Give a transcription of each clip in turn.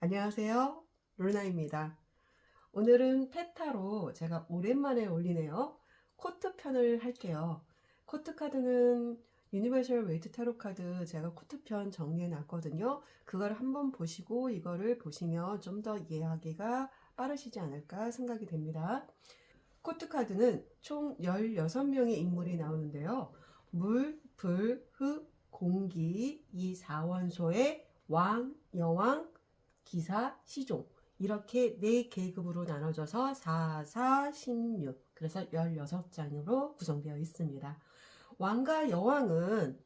안녕하세요. 루나입니다. 오늘은 페타로 제가 오랜만에 올리네요. 코트 편을 할게요. 코트 카드는 유니버셜 웨이트 타로 카드 제가 코트 편 정리해 놨거든요. 그걸 한번 보시고 이거를 보시면 좀 더 이해하기가 빠르시지 않을까 생각이 됩니다. 코트 카드는 총 16명의 인물이 나오는데요. 물, 불, 흙, 공기 이 4원소의 왕, 여왕, 기사, 시종 이렇게 4계급으로 나눠져서 4, 4, 16 그래서 16장으로 구성되어 있습니다. 왕과 여왕은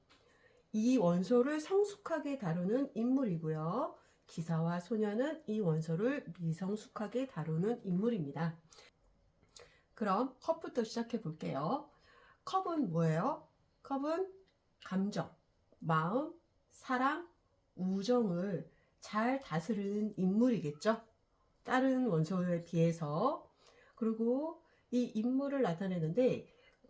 이 원소를 성숙하게 다루는 인물이고요. 기사와 소녀는 이 원소를 미성숙하게 다루는 인물입니다. 그럼 컵부터 시작해 볼게요. 컵은 뭐예요? 컵은 감정, 마음, 사랑, 우정을 잘 다스리는 인물이겠죠? 다른 원소에 비해서. 그리고 이 인물을 나타내는데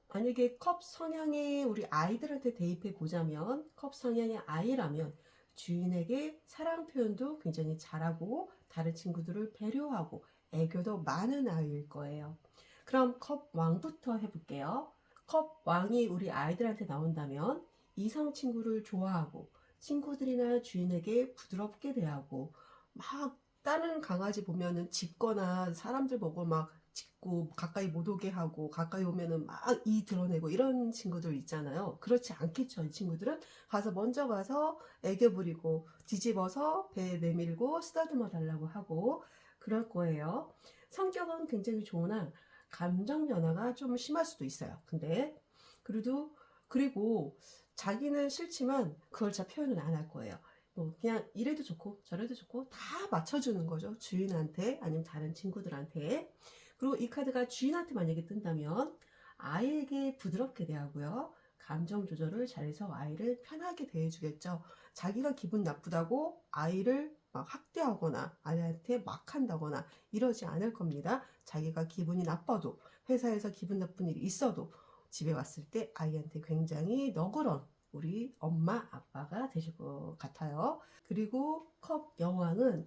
만약에 컵 성향의 우리 아이들한테 대입해 보자면 컵 성향의 아이라면 주인에게 사랑 표현도 굉장히 잘하고 다른 친구들을 배려하고 애교도 많은 아이일 거예요. 그럼 컵 왕부터 해볼게요. 컵 왕이 우리 아이들한테 나온다면 이성 친구를 좋아하고 친구들이나 주인에게 부드럽게 대하고 막 다른 강아지 보면은 짖거나 사람들 보고 막 짖고 가까이 못 오게 하고 가까이 오면은 막 이 드러내고 이런 친구들 있잖아요. 그렇지 않겠죠. 이 친구들은 가서 먼저 가서 애교 부리고 뒤집어서 배에 내밀고 쓰다듬어 달라고 하고 그럴 거예요. 성격은 굉장히 좋으나 감정 변화가 좀 심할 수도 있어요. 근데 그리고 자기는 싫지만 그걸 잘 표현은 안 할 거예요. 뭐 그냥 이래도 좋고 저래도 좋고 다 맞춰주는 거죠. 주인한테 아니면 다른 친구들한테. 그리고 이 카드가 주인한테 만약에 뜬다면 아이에게 부드럽게 대하고요. 감정 조절을 잘해서 아이를 편하게 대해주겠죠. 자기가 기분 나쁘다고 아이를 막 학대하거나 아이한테 막 한다거나 이러지 않을 겁니다. 자기가 기분이 나빠도 회사에서 기분 나쁜 일이 있어도 집에 왔을 때 아이한테 굉장히 너그러운 우리 엄마 아빠가 되실 것 같아요. 그리고 컵 여왕은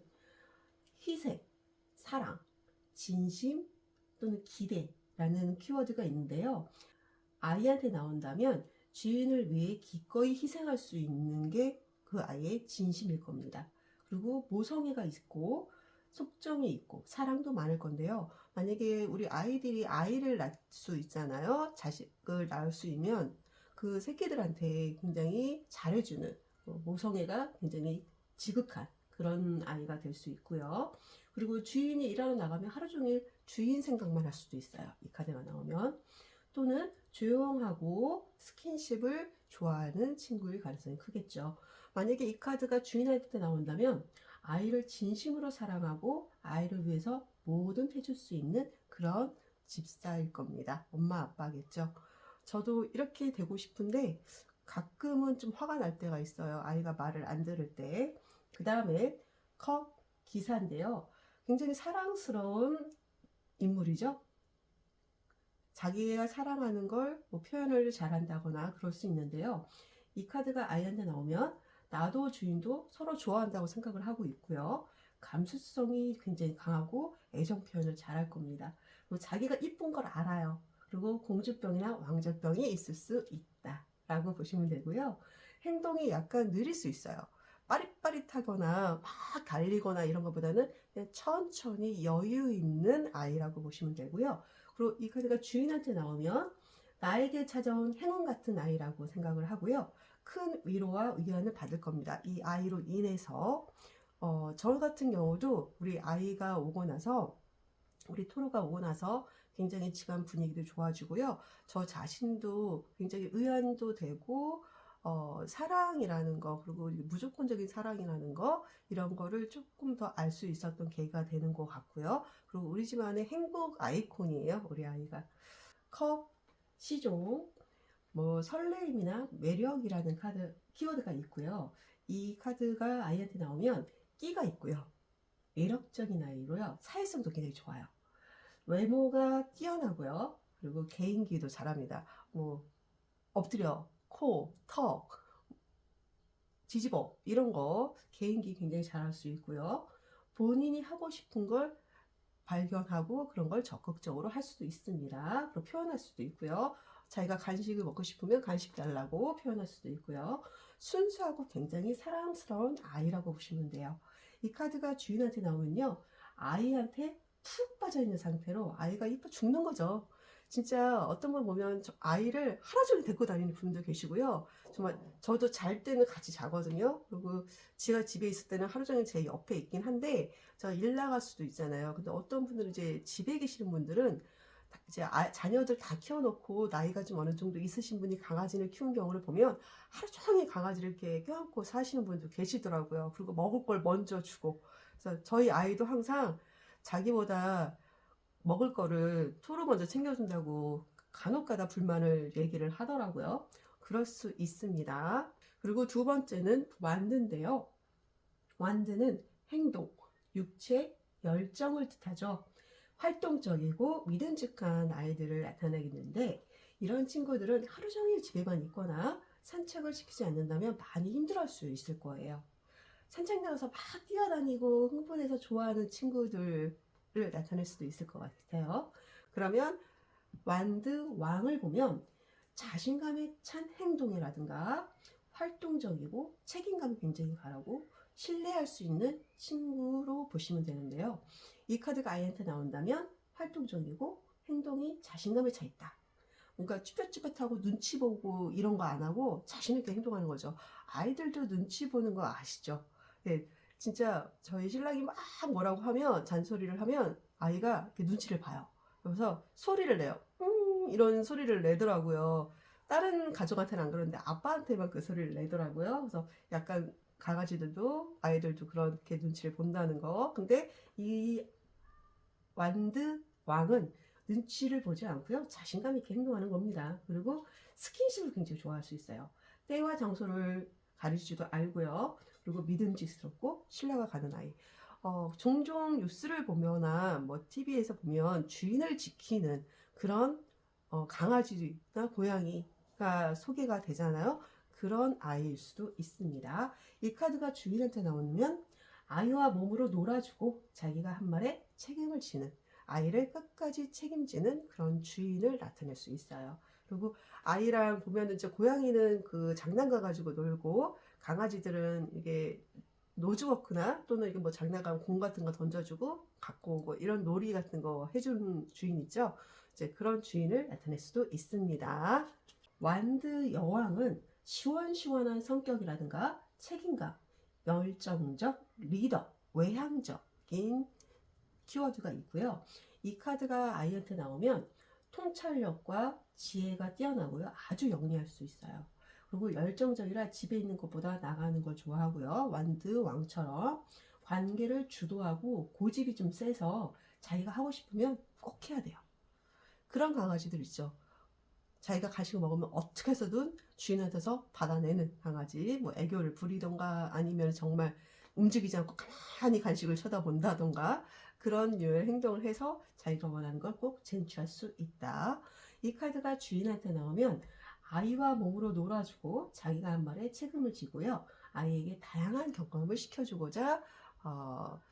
희생, 사랑, 진심 또는 기대라는 키워드가 있는데요. 아이한테 나온다면 주인을 위해 기꺼이 희생할 수 있는 게 그 아이의 진심일 겁니다. 그리고 모성애가 있고 속정이 있고 사랑도 많을 건데요. 만약에 우리 아이들이 아이를 낳을 수 있잖아요. 자식을 낳을 수 있으면 그 새끼들한테 굉장히 잘해주는 모성애가 굉장히 지극한 그런 아이가 될 수 있고요. 그리고 주인이 일하러 나가면 하루 종일 주인 생각만 할 수도 있어요. 이 카드가 나오면. 또는 조용하고 스킨십을 좋아하는 친구일 가능성이 크겠죠. 만약에 이 카드가 주인한테 나온다면 아이를 진심으로 사랑하고 아이를 위해서 뭐든 해줄 수 있는 그런 집사일 겁니다. 엄마 아빠겠죠. 저도 이렇게 되고 싶은데 가끔은 좀 화가 날 때가 있어요. 아이가 말을 안 들을 때. 그 다음에 컵 기사인데요. 굉장히 사랑스러운 인물이죠. 자기가 사랑하는 걸뭐 표현을 잘한다거나 그럴 수 있는데요. 이 카드가 아이한테 나오면 나도 주인도 서로 좋아한다고 생각을 하고 있고요. 감수성이 굉장히 강하고 애정 표현을 잘할 겁니다. 그리고 자기가 이쁜 걸 알아요. 그리고 공주병이나 왕자병이 있을 수 있다 라고 보시면 되고요. 행동이 약간 느릴 수 있어요. 빠릿빠릿하거나 막 달리거나 이런 것보다는 그냥 천천히 여유 있는 아이라고 보시면 되고요. 그리고 이 카드가 주인한테 나오면 나에게 찾아온 행운 같은 아이라고 생각을 하고요. 큰 위로와 위안을 받을 겁니다. 이 아이로 인해서 저 같은 경우도 우리 아이가 오고 나서 우리 토로가 오고 나서 굉장히 집안 분위기도 좋아지고요. 저 자신도 굉장히 의안도 되고 사랑이라는 거 그리고 무조건적인 사랑이라는 거 이런 거를 조금 더 알 수 있었던 계기가 되는 것 같고요. 그리고 우리 집안의 행복 아이콘이에요. 우리 아이가. 컵, 시종, 뭐 설레임이나 매력이라는 카드 키워드가 있고요. 이 카드가 아이한테 나오면 끼가 있고요. 매력적인 아이로요. 사회성도 굉장히 좋아요. 외모가 뛰어나고요. 그리고 개인기도 잘합니다. 뭐 엎드려, 코, 턱, 뒤집어 이런 거 개인기 굉장히 잘할 수 있고요. 본인이 하고 싶은 걸 발견하고 그런 걸 적극적으로 할 수도 있습니다. 그리고 표현할 수도 있고요. 자기가 간식을 먹고 싶으면 간식 달라고 표현할 수도 있고요. 순수하고 굉장히 사랑스러운 아이라고 보시면 돼요. 이 카드가 주인한테 나오면요, 아이한테 푹 빠져 있는 상태로 아이가 이뻐 죽는 거죠. 진짜 어떤 분 보면 아이를 하루 종일 데리고 다니는 분도 계시고요. 정말 저도 잘 때는 같이 자거든요. 그리고 제가 집에 있을 때는 하루 종일 제 옆에 있긴 한데 저 일 나갈 수도 있잖아요. 근데 어떤 분들은 이제 집에 계시는 분들은 이제 자녀들 다 키워놓고 나이가 좀 어느 정도 있으신 분이 강아지를 키운 경우를 보면 하루 종일 강아지를 이렇게 껴안고 사시는 분도 계시더라고요. 그리고 먹을 걸 먼저 주고. 그래서 저희 아이도 항상 자기보다 먹을 거를 토로 먼저 챙겨준다고 간혹가다 불만을 얘기를 하더라고요. 그럴 수 있습니다. 그리고 두 번째는 완드인데요. 완드는 행동, 육체, 열정을 뜻하죠. 활동적이고 믿음직한 아이들을 나타내겠는데, 이런 친구들은 하루 종일 집에만 있거나 산책을 시키지 않는다면 많이 힘들어할 수 있을 거예요. 산책 나가서 막 뛰어다니고 흥분해서 좋아하는 친구들을 나타낼 수도 있을 것 같아요. 그러면 완드 왕을 보면 자신감에 찬 행동이라든가 활동적이고 책임감이 굉장히 강하고 신뢰할 수 있는 친구로 보시면 되는데요. 이 카드가 아이한테 나온다면 활동적이고 행동이 자신감에 차 있다. 뭔가 쭈뼛쭈뼛하고 눈치 보고 이런 거 안 하고 자신 있게 행동하는 거죠. 아이들도 눈치 보는 거 아시죠? 네, 진짜 저희 신랑이 막 뭐라고 하면 잔소리를 하면 아이가 이렇게 눈치를 봐요. 그래서 소리를 내요. 이런 소리를 내더라고요. 다른 가족한테는 안 그러는데 아빠한테만 그 소리를 내더라고요. 그래서 약간 강아지들도 아이들도 그렇게 눈치를 본다는 거. 근데 이 완드 왕은 눈치를 보지 않고요. 자신감 있게 행동하는 겁니다. 그리고 스킨십을 굉장히 좋아할 수 있어요. 때와 장소를 가리지도 알고요. 그리고 믿음직스럽고 신뢰가 가는 아이. 종종 뉴스를 보거나 뭐 TV에서 보면 주인을 지키는 그런 강아지나 고양이가 소개가 되잖아요. 그런 아이일 수도 있습니다. 이 카드가 주인한테 나오면 아이와 몸으로 놀아주고 자기가 한 말에 책임을 지는, 아이를 끝까지 책임지는 그런 주인을 나타낼 수 있어요. 그리고 아이랑 보면은 이제 고양이는 그 장난감 가지고 놀고 강아지들은 이게 노즈워크나 또는 이게 뭐 장난감 공 같은 거 던져주고 갖고 오고 이런 놀이 같은 거 해주는 주인 있죠. 이제 그런 주인을 나타낼 수도 있습니다. 완드 여왕은 시원시원한 성격이라든가 책임감, 열정적, 리더, 외향적인 키워드가 있고요. 이 카드가 아이한테 나오면 통찰력과 지혜가 뛰어나고요. 아주 영리할 수 있어요. 그리고 열정적이라 집에 있는 것보다 나가는 걸 좋아하고요. 완드 왕처럼 관계를 주도하고 고집이 좀 세서 자기가 하고 싶으면 꼭 해야 돼요. 그런 강아지들 있죠. 자기가 간식을 먹으면 어떻게 해서든 주인한테서 받아내는 강아지, 뭐 애교를 부리던가 아니면 정말 움직이지 않고 가만히 간식을 쳐다본다던가 그런 류의 행동을 해서 자기가 원하는 걸 꼭 쟁취할 수 있다. 이 카드가 주인한테 나오면 아이와 몸으로 놀아주고 자기가 한 말에 책임을 지고요. 아이에게 다양한 경험을 시켜주고자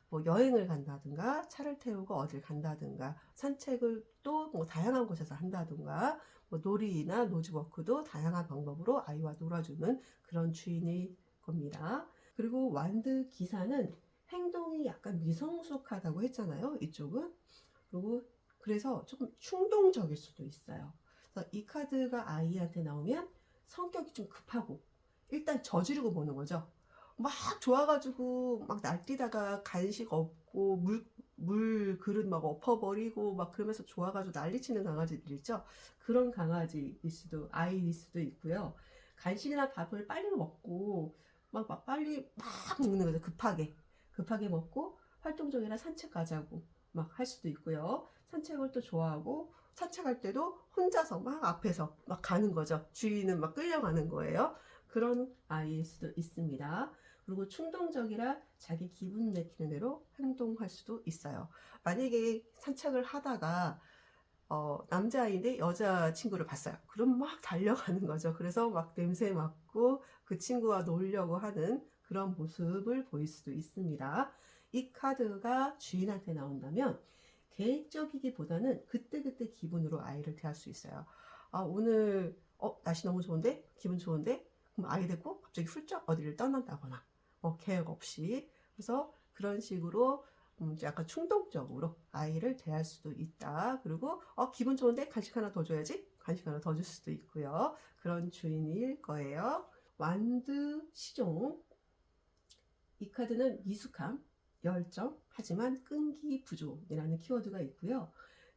뭐 여행을 간다든가 차를 태우고 어딜 간다든가 산책을 또 뭐 다양한 곳에서 한다든가 뭐 놀이나 노즈워크도 다양한 방법으로 아이와 놀아주는 그런 주인일 겁니다. 그리고 완드 기사는 행동이 약간 미성숙하다고 했잖아요. 이쪽은. 그리고 그래서 조금 충동적일 수도 있어요. 그래서 이 카드가 아이한테 나오면 성격이 좀 급하고 일단 저지르고 보는 거죠. 막 좋아가지고 막 날뛰다가 간식 없고 물 그릇 막 엎어버리고 막 그러면서 좋아가지고 난리치는 강아지들 있죠. 그런 강아지일 수도 아이일 수도 있고요. 간식이나 밥을 빨리 먹고 막 빨리 막 먹는 거죠. 급하게 먹고 활동적이라 산책 가자고 막 할 수도 있고요. 산책을 또 좋아하고 산책할 때도 혼자서 막 앞에서 막 가는 거죠. 주인은 막 끌려가는 거예요. 그런 아이일 수도 있습니다. 그리고 충동적이라 자기 기분 내키는 대로 행동할 수도 있어요. 만약에 산책을 하다가 남자아이인데 여자친구를 봤어요. 그럼 막 달려가는 거죠. 그래서 막 냄새 맡고 그 친구와 놀려고 하는 그런 모습을 보일 수도 있습니다. 이 카드가 주인한테 나온다면 계획적이기보다는 그때그때 기분으로 아이를 대할 수 있어요. 아, 오늘 날씨 너무 좋은데? 기분 좋은데? 그럼 아이 데리고 갑자기 훌쩍 어디를 떠난다거나 계획 없이. 그래서 그런 식으로 약간 충동적으로 아이를 대할 수도 있다. 그리고 기분 좋은데 간식 하나 더 줘야지. 간식 하나 더 줄 수도 있고요. 그런 주인일 거예요. 완드 시종. 이 카드는 미숙함, 열정, 하지만 끈기 부족이라는 키워드가 있고요.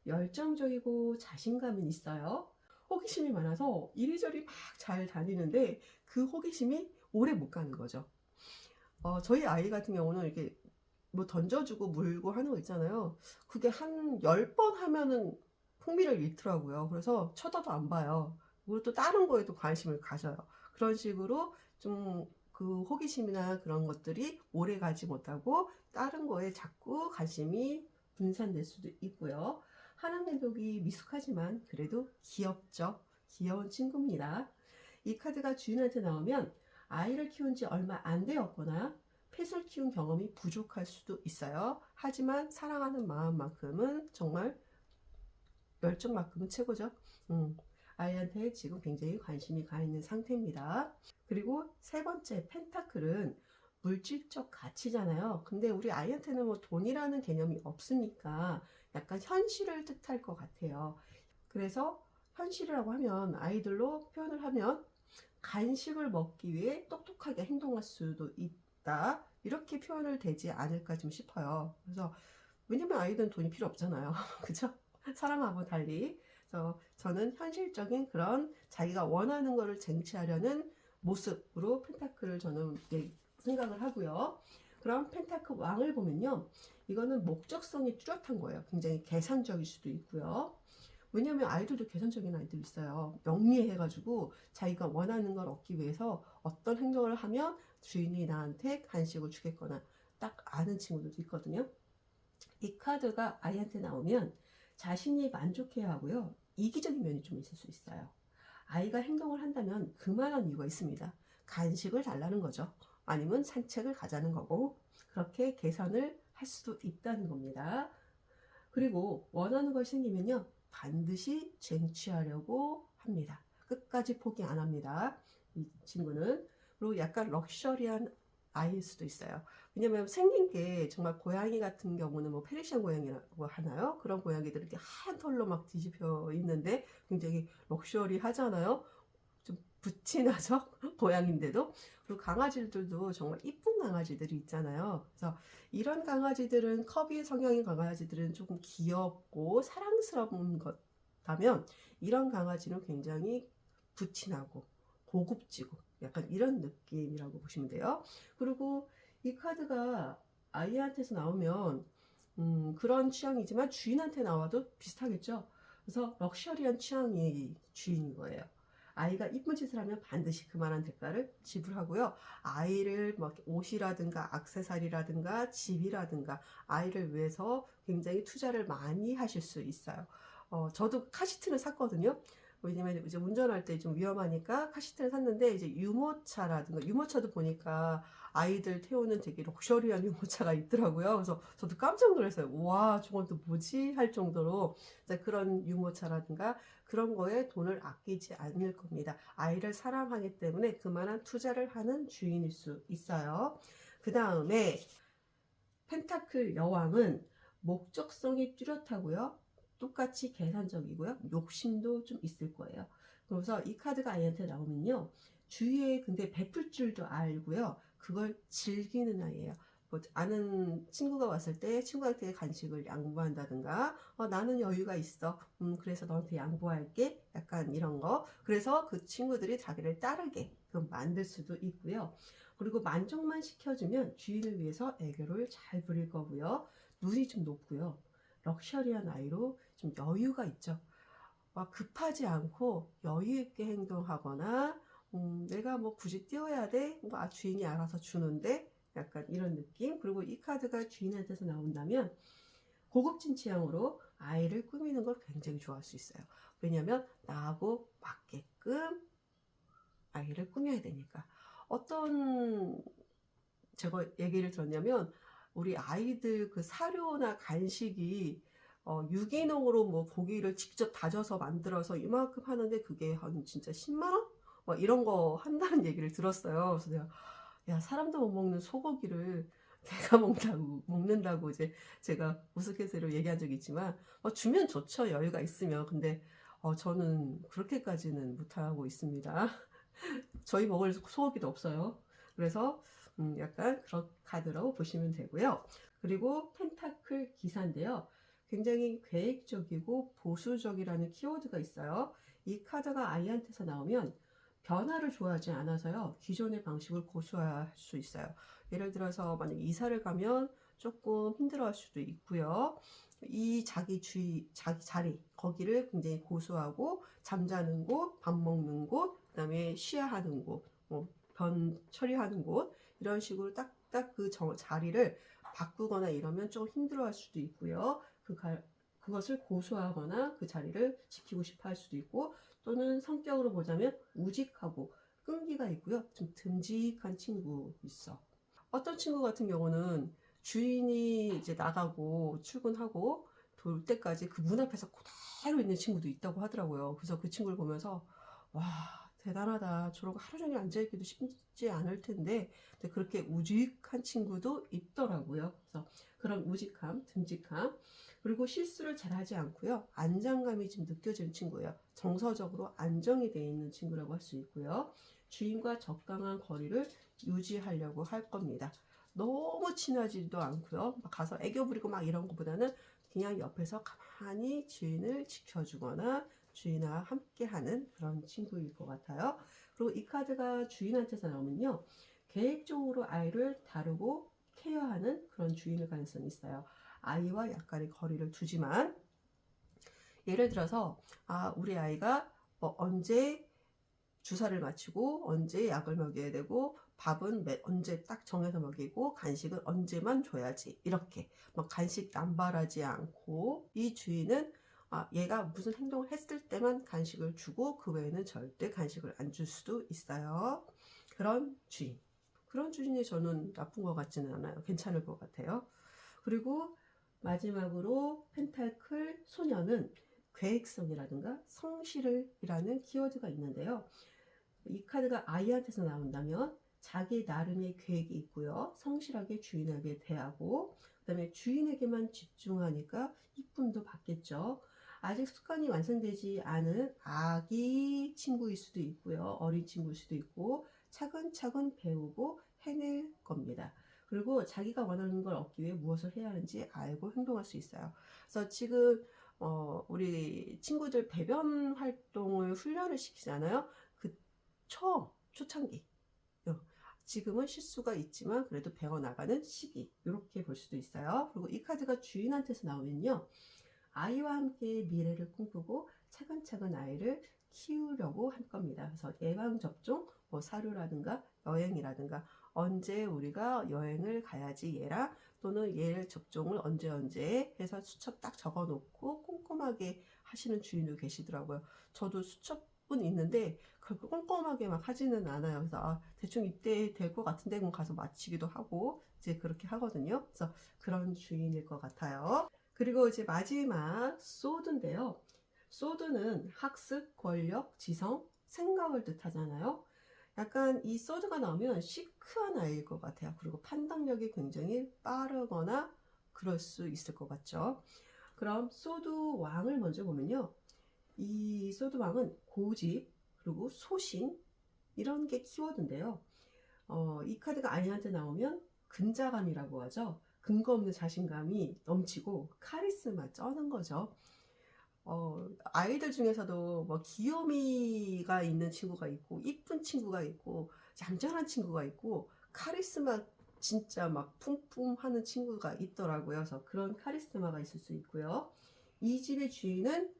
열정적이고 자신감은 있어요. 호기심이 많아서 이리저리 막 잘 다니는데 그 호기심이 오래 못 가는 거죠. 저희 아이 같은 경우는 이렇게 뭐 던져주고 물고 하는 거 있잖아요. 그게 한 10번 하면은 흥미를 잃더라고요. 그래서 쳐다도 안 봐요. 그리고 또 다른 거에도 관심을 가져요. 그런 식으로 좀 그 호기심이나 그런 것들이 오래 가지 못하고 다른 거에 자꾸 관심이 분산될 수도 있고요. 하나님독이 미숙하지만 그래도 귀엽죠. 귀여운 친구입니다. 이 카드가 주인한테 나오면 아이를 키운 지 얼마 안 되었거나 펫을 키운 경험이 부족할 수도 있어요. 하지만 사랑하는 마음만큼은 정말 열정만큼은 최고죠. 아이한테 지금 굉장히 관심이 가 있는 상태입니다. 그리고 세 번째 펜타클은 물질적 가치잖아요. 근데 우리 아이한테는 뭐 돈이라는 개념이 없으니까 약간 현실을 뜻할 것 같아요. 그래서 현실이라고 하면 아이들로 표현을 하면 간식을 먹기 위해 똑똑하게 행동할 수도 있다. 이렇게 표현을 되지 않을까 좀 싶어요. 그래서 왜냐면 아이들은 돈이 필요 없잖아요. 그죠? 사람하고 달리. 그래서 저는 현실적인 그런 자기가 원하는 거를 쟁취하려는 모습으로 펜타클을 저는 생각을 하고요. 그럼 펜타클 왕을 보면요. 이거는 목적성이 뚜렷한 거예요. 굉장히 계산적일 수도 있고요. 왜냐면 아이들도 계산적인 아이들이 있어요. 영리해가지고 자기가 원하는 걸 얻기 위해서 어떤 행동을 하면 주인이 나한테 간식을 주겠거나 딱 아는 친구들도 있거든요. 이 카드가 아이한테 나오면 자신이 만족해야 하고요. 이기적인 면이 좀 있을 수 있어요. 아이가 행동을 한다면 그만한 이유가 있습니다. 간식을 달라는 거죠. 아니면 산책을 가자는 거고 그렇게 계산을 할 수도 있다는 겁니다. 그리고 원하는 걸 생기면요. 반드시 쟁취하려고 합니다. 끝까지 포기 안 합니다. 이 친구는. 그리고 약간 럭셔리한 아이일 수도 있어요. 왜냐면 생긴 게 정말 고양이 같은 경우는 뭐 페르시안 고양이라고 하나요? 그런 고양이들이 이렇게 하얀 털로 막 뒤집혀 있는데 굉장히 럭셔리 하잖아요. 좀 부티나죠? 고양인데도. 그리고 강아지들도 정말 이쁜 강아지들이 있잖아요. 그래서 이런 강아지들은 커비 성향의 강아지들은 조금 귀엽고 사랑스러운 것다면 이런 강아지는 굉장히 부티나고 고급지고 약간 이런 느낌이라고 보시면 돼요. 그리고 이 카드가 아이한테서 나오면 그런 취향이지만 주인한테 나와도 비슷하겠죠. 그래서 럭셔리한 취향이 주인인 거예요. 아이가 이쁜 짓을 하면 반드시 그만한 대가를 지불하고요. 아이를 막 옷이라든가 액세서리라든가 집이라든가 아이를 위해서 굉장히 투자를 많이 하실 수 있어요. 저도 카시트를 샀거든요. 왜냐면 이제 운전할 때 좀 위험하니까 카시트를 샀는데 이제 유모차라든가 유모차도 보니까 아이들 태우는 되게 럭셔리한 유모차가 있더라고요. 그래서 저도 깜짝 놀랐어요. 와, 저건 또 뭐지? 할 정도로 그런 유모차라든가 그런 거에 돈을 아끼지 않을 겁니다. 아이를 사랑하기 때문에 그만한 투자를 하는 주인일 수 있어요. 그 다음에 펜타클 여왕은 목적성이 뚜렷하고요. 똑같이 계산적이고요. 욕심도 좀 있을 거예요. 그래서 이 카드가 아이한테 나오면요. 주위에 근데 베풀 줄도 알고요. 그걸 즐기는 아이예요. 뭐 아는 친구가 왔을 때 친구한테 간식을 양보한다든가 나는 여유가 있어. 그래서 너한테 양보할게. 약간 이런 거. 그래서 그 친구들이 자기를 따르게 만들 수도 있고요. 그리고 만족만 시켜주면 주인을 위해서 애교를 잘 부릴 거고요. 눈이 좀 높고요. 럭셔리한 아이로 좀 여유가 있죠. 막 급하지 않고 여유 있게 행동하거나 내가 뭐 굳이 뛰어야 돼? 뭐 주인이 알아서 주는데 약간 이런 느낌. 그리고 이 카드가 주인한테서 나온다면 고급진 취향으로 아이를 꾸미는 걸 굉장히 좋아할 수 있어요. 왜냐면 나하고 맞게끔 아이를 꾸며야 되니까. 어떤 제가 얘기를 들었냐면 우리 아이들 그 사료나 간식이 유기농으로 뭐 고기를 직접 다져서 만들어서 이만큼 하는데 그게 한 진짜 10만 원? 뭐 이런 거 한다는 얘기를 들었어요. 그래서 내가 야, 사람도 못 먹는 소고기를 개가 먹는다고 이제 제가 우스갯소리로 얘기한 적이 있지만, 주면 좋죠. 여유가 있으면. 근데, 저는 그렇게까지는 못하고 있습니다. 저희 먹을 소고기도 없어요. 그래서, 약간 그런 카드라고 보시면 되고요. 그리고 펜타클 기사인데요. 굉장히 계획적이고 보수적이라는 키워드가 있어요. 이 카드가 아이한테서 나오면 변화를 좋아하지 않아서요. 기존의 방식을 고수할 수 있어요. 예를 들어서 만약 이사를 가면 조금 힘들어할 수도 있고요. 이 자기 자리, 거기를 굉장히 고수하고 잠자는 곳, 밥 먹는 곳, 그다음에 쉬어야 하는 곳, 변 처리하는 곳 이런 식으로 딱딱 그 자리를 바꾸거나 이러면 좀 힘들어할 수도 있고요. 그것을 고수하거나 그 자리를 지키고 싶어 할 수도 있고, 또는 성격으로 보자면 우직하고 끈기가 있고요. 좀 듬직한 친구 있어. 어떤 친구 같은 경우는 주인이 이제 나가고 출근하고 돌 때까지 그 문 앞에서 그대로 있는 친구도 있다고 하더라고요. 그래서 그 친구를 보면서 와, 대단하다. 저러고 하루 종일 앉아있기도 쉽지 않을 텐데, 근데 그렇게 우직한 친구도 있더라고요. 그래서 그런 우직함, 듬직함, 그리고 실수를 잘하지 않고요. 안정감이 좀 느껴지는 친구예요. 정서적으로 안정이 되어 있는 친구라고 할 수 있고요. 주인과 적당한 거리를 유지하려고 할 겁니다. 너무 친하지도 않고요. 막 가서 애교 부리고 막 이런 것보다는 그냥 옆에서 가만히 주인을 지켜주거나 주인과 함께하는 그런 친구일 것 같아요. 그리고 이 카드가 주인한테서 나오면요, 계획적으로 아이를 다루고 케어하는 그런 주인일 가능성이 있어요. 아이와 약간의 거리를 두지만, 예를 들어서 우리 아이가 언제 주사를 맞추고 언제 약을 먹여야 되고 밥은 언제 딱 정해서 먹이고 간식은 언제만 줘야지, 이렇게 막 간식 남발하지 않고, 이 주인은 얘가 무슨 행동을 했을 때만 간식을 주고 그 외에는 절대 간식을 안 줄 수도 있어요. 그런 주인이 저는 나쁜 것 같지는 않아요. 괜찮을 것 같아요. 그리고 마지막으로 펜타클 소녀는 계획성이라든가 성실이라는 키워드가 있는데요. 이 카드가 아이한테서 나온다면 자기 나름의 계획이 있고요. 성실하게 주인에게 대하고, 그다음에 주인에게만 집중하니까 이쁨도 받겠죠. 아직 습관이 완성되지 않은 아기 친구일 수도 있고요. 어린 친구일 수도 있고, 차근차근 배우고 해낼 겁니다. 그리고 자기가 원하는 걸 얻기 위해 무엇을 해야 하는지 알고 행동할 수 있어요. 그래서 지금 우리 친구들 배변 활동을 훈련을 시키잖아요. 그 초창기. 지금은 실수가 있지만 그래도 배워나가는 시기, 이렇게 볼 수도 있어요. 그리고 이 카드가 주인한테서 나오면요, 아이와 함께 미래를 꿈꾸고 차근차근 아이를 키우려고 할 겁니다. 그래서 예방접종, 사료라든가 여행이라든가, 언제 우리가 여행을 가야지 얘랑, 또는 얘를 접종을 언제 해서 수첩 딱 적어놓고 꼼꼼하게 하시는 주인도 계시더라고요. 저도 수첩은 있는데 그렇게 꼼꼼하게 막 하지는 않아요. 그래서 대충 이때 될 것 같은데 그럼 가서 마치기도 하고 이제 그렇게 하거든요. 그래서 그런 주인일 것 같아요. 그리고 이제 마지막 소드인데요. 소드는 학습, 권력, 지성, 생각을 뜻하잖아요. 약간 이 소드가 나오면 시크한 아이일 것 같아요. 그리고 판단력이 굉장히 빠르거나 그럴 수 있을 것 같죠. 그럼 소드 왕을 먼저 보면요, 이 소드 왕은 고집, 그리고 소신, 이런 게 키워드인데요. 이 카드가 아이한테 나오면 근자감이라고 하죠. 근거 없는 자신감이 넘치고 카리스마 쩌는 거죠. 아이들 중에서도 뭐 귀요미가 있는 친구가 있고, 이쁜 친구가 있고, 얌전한 친구가 있고, 카리스마 진짜 막 뿜뿜 하는 친구가 있더라고요. 그래서 그런 카리스마가 있을 수 있고요. 이 집의 주인은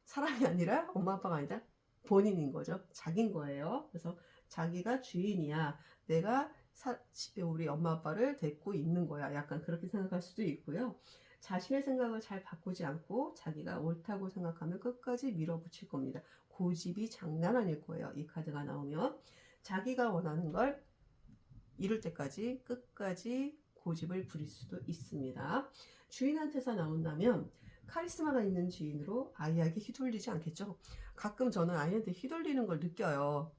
사람이 아니라, 엄마 아빠가 아니라 본인인 거죠. 자기인 거예요. 그래서 자기가 주인이야. 내가 우리 엄마 아빠를 데리고 있는 거야. 약간 그렇게 생각할 수도 있고요. 자신의 생각을 잘 바꾸지 않고 자기가 옳다고 생각하면 끝까지 밀어붙일 겁니다. 고집이 장난 아닐 거예요. 이 카드가 나오면 자기가 원하는 걸 이룰 때까지 끝까지 고집을 부릴 수도 있습니다. 주인한테서 나온다면 카리스마가 있는 주인으로 아이에게 휘둘리지 않겠죠. 가끔 저는 아이한테 휘둘리는 걸 느껴요.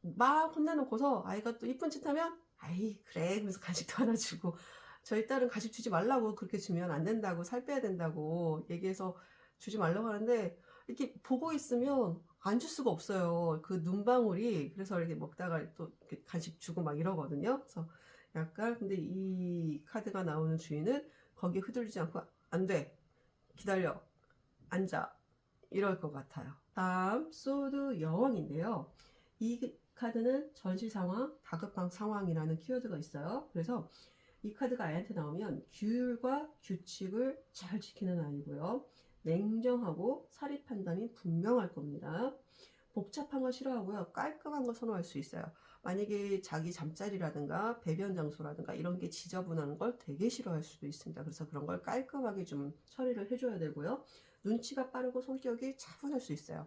막 혼내놓고서 아이가 또 이쁜 짓 하면 아이 그래 그래서 간식도 하나 주고, 저희 딸은 간식 주지 말라고, 그렇게 주면 안 된다고, 살 빼야 된다고 얘기해서 주지 말라고 하는데 이렇게 보고 있으면 안 줄 수가 없어요. 그 눈방울이. 그래서 이렇게 먹다가 또 이렇게 간식 주고 막 이러거든요. 그래서 약간, 근데 이 카드가 나오는 주인은 거기에 휘둘리지 않고 안 돼, 기다려, 앉아, 이럴 것 같아요. 다음 소드 여왕인데요. 이 카드는 전시 상황, 다급한 상황이라는 키워드가 있어요. 그래서 이 카드가 아이한테 나오면 규율과 규칙을 잘 지키는 아이고요. 냉정하고 사리 판단이 분명할 겁니다. 복잡한 거 싫어하고요. 깔끔한 거 선호할 수 있어요. 만약에 자기 잠자리라든가 배변 장소라든가 이런 게 지저분한 걸 되게 싫어할 수도 있습니다. 그래서 그런 걸 깔끔하게 좀 처리를 해줘야 되고요. 눈치가 빠르고 성격이 차분할 수 있어요.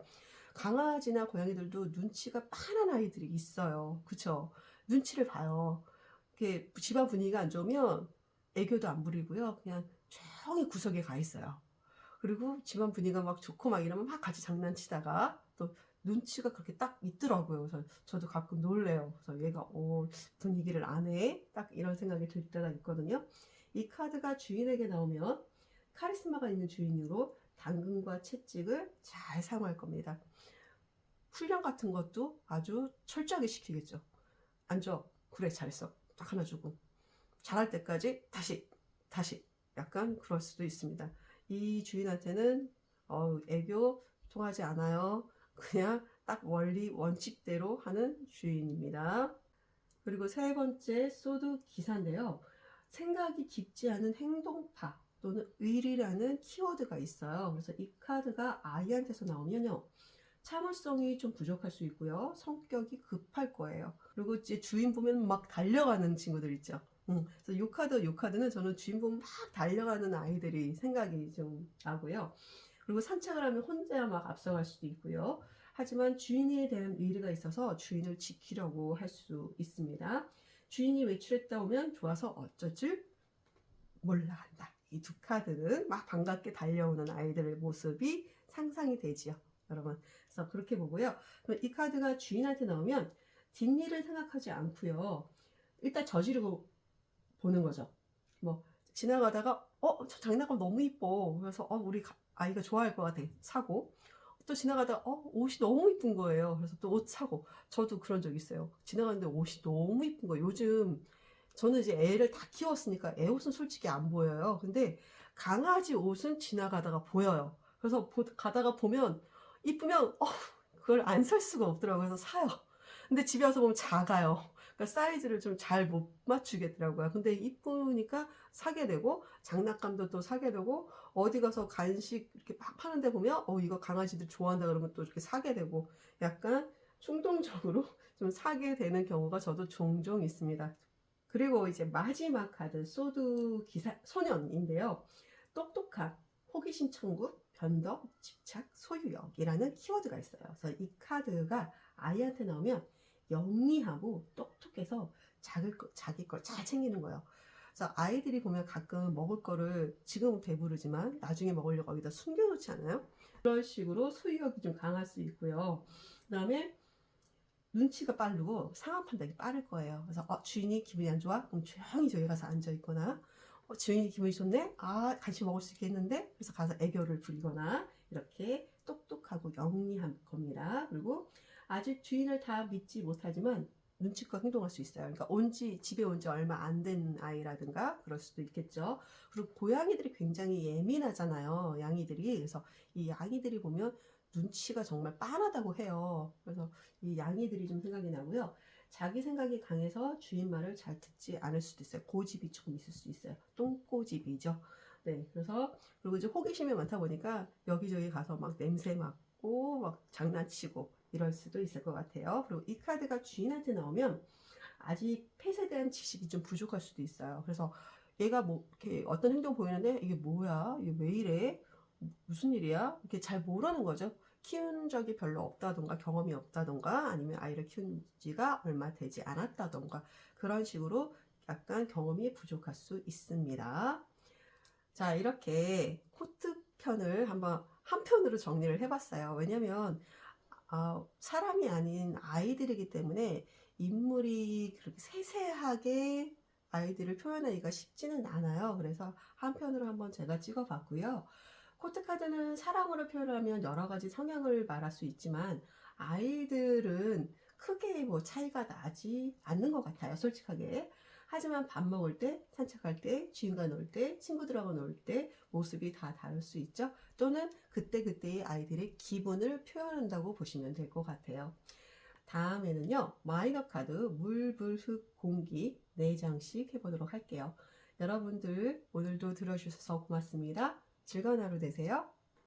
강아지나 고양이들도 눈치가 빠른 아이들이 있어요. 그쵸? 눈치를 봐요. 이렇게 집안 분위기가 안 좋으면 애교도 안 부리고요. 그냥 조용히 구석에 가 있어요. 그리고 집안 분위기가 막 좋고 막 이러면 막 같이 장난치다가 또 눈치가 그렇게 딱 있더라고요. 그래서 저도 가끔 놀래요. 그래서 얘가 분위기를 안 해? 딱 이런 생각이 들 때가 있거든요. 이 카드가 주인에게 나오면 카리스마가 있는 주인으로 당근과 채찍을 잘 사용할 겁니다. 훈련 같은 것도 아주 철저하게 시키겠죠. 앉아. 그래, 잘했어. 딱 하나 주고. 잘할 때까지 다시 약간 그럴 수도 있습니다. 이 주인한테는 애교 통하지 않아요. 그냥 딱 원리 원칙대로 하는 주인입니다. 그리고 세 번째 소드 기사인데요. 생각이 깊지 않은 행동파 또는 의리라는 키워드가 있어요. 그래서 이 카드가 아이한테서 나오면요, 참을성이 좀 부족할 수 있고요. 성격이 급할 거예요. 그리고 이제 주인 보면 막 달려가는 친구들 있죠. 그래서 요 카드는 저는 주인 보면 막 달려가는 아이들이 생각이 좀 나고요. 그리고 산책을 하면 혼자 막 앞서갈 수도 있고요. 하지만 주인에 대한 의리가 있어서 주인을 지키려고 할 수 있습니다. 주인이 외출했다 오면 좋아서 어쩔 줄 몰라 한다. 이 두 카드는 막 반갑게 달려오는 아이들의 모습이 상상이 되지요, 여러분. 그래서 그렇게 보고요. 이 카드가 주인한테 나오면 뒷일을 생각하지 않고요. 일단 저지르고 보는 거죠. 뭐 지나가다가 저 장난감 너무 이뻐. 그래서 우리 아이가 좋아할 것 같아. 사고. 또 지나가다가 옷이 너무 이쁜 거예요. 그래서 또 옷 사고. 저도 그런 적 있어요. 지나가는데 옷이 너무 이쁜 거예요. 요즘 저는 이제 애를 다 키웠으니까 애 옷은 솔직히 안 보여요. 근데 강아지 옷은 지나가다가 보여요. 그래서 가다가 보면 이쁘면 그걸 안 살 수가 없더라고요. 그래서 사요. 근데 집에 와서 보면 작아요. 그러니까 사이즈를 좀 잘 못 맞추겠더라고요. 근데 이쁘니까 사게 되고, 장난감도 또 사게 되고, 어디 가서 간식 이렇게 막 파는데 보면 이거 강아지들 좋아한다 그러면 또 이렇게 사게 되고, 약간 충동적으로 좀 사게 되는 경우가 저도 종종 있습니다. 그리고 이제 마지막 카드 소드 기사 소년인데요. 똑똑한, 호기심 천국, 변덕, 집착, 소유욕이라는 키워드가 있어요. 그래서 이 카드가 아이한테 나오면 영리하고 똑똑해서 자기 걸 잘 챙기는 거예요. 그래서 아이들이 보면 가끔 먹을 거를 지금은 배부르지만 나중에 먹으려고 여기다 숨겨놓지 않아요? 그런 식으로 소유욕이 좀 강할 수 있고요. 그 다음에 눈치가 빠르고 상황 판단이 빠를 거예요. 그래서 주인이 기분이 안 좋아? 그럼 조용히 저기 가서 앉아 있거나, 주인이 기분이 좋네? 같이 먹을 수 있겠는데? 그래서 가서 애교를 부리거나, 이렇게 똑똑하고 영리한 겁니다. 그리고 아직 주인을 다 믿지 못하지만 눈치껏 행동할 수 있어요. 그러니까 집에 온 지 얼마 안 된 아이라든가 그럴 수도 있겠죠. 그리고 고양이들이 굉장히 예민하잖아요, 양이들이. 그래서 이 양이들이 보면 눈치가 정말 빠르다고 해요. 그래서 이 양이들이 좀 생각이 나고요. 자기 생각이 강해서 주인 말을 잘 듣지 않을 수도 있어요. 고집이 조금 있을 수 있어요. 똥고집이죠. 네, 그리고 이제 호기심이 많다 보니까 여기저기 가서 막 냄새 맡고 막 장난치고 이럴 수도 있을 것 같아요. 그리고 이 카드가 주인한테 나오면 아직 펫에 대한 지식이 좀 부족할 수도 있어요. 그래서 얘가 뭐 이렇게 어떤 행동 보이는데 이게 뭐야? 이게 왜 이래? 무슨 일이야? 이렇게 잘 모르는 거죠. 키운 적이 별로 없다던가 경험이 없다던가 아니면 아이를 키운 지가 얼마 되지 않았다던가 그런 식으로 약간 경험이 부족할 수 있습니다. 자, 이렇게 코트 편을 한번 한 편으로 정리를 해봤어요. 왜냐면 사람이 아닌 아이들이기 때문에 인물이 그렇게 세세하게 아이들을 표현하기가 쉽지는 않아요. 그래서 한 편으로 한번 제가 찍어봤고요. 코트카드는 사람으로 표현하면 여러 가지 성향을 말할 수 있지만 아이들은 크게 뭐 차이가 나지 않는 것 같아요, 솔직하게. 하지만 밥 먹을 때, 산책할 때, 주인과 놀 때, 친구들하고 놀 때 모습이 다 다를 수 있죠. 또는 그때그때의 아이들의 기분을 표현한다고 보시면 될 것 같아요. 다음에는요, 마이너 카드 물, 불, 흙, 공기 4장씩 해보도록 할게요. 여러분들 오늘도 들어주셔서 고맙습니다. 즐거운 하루 되세요.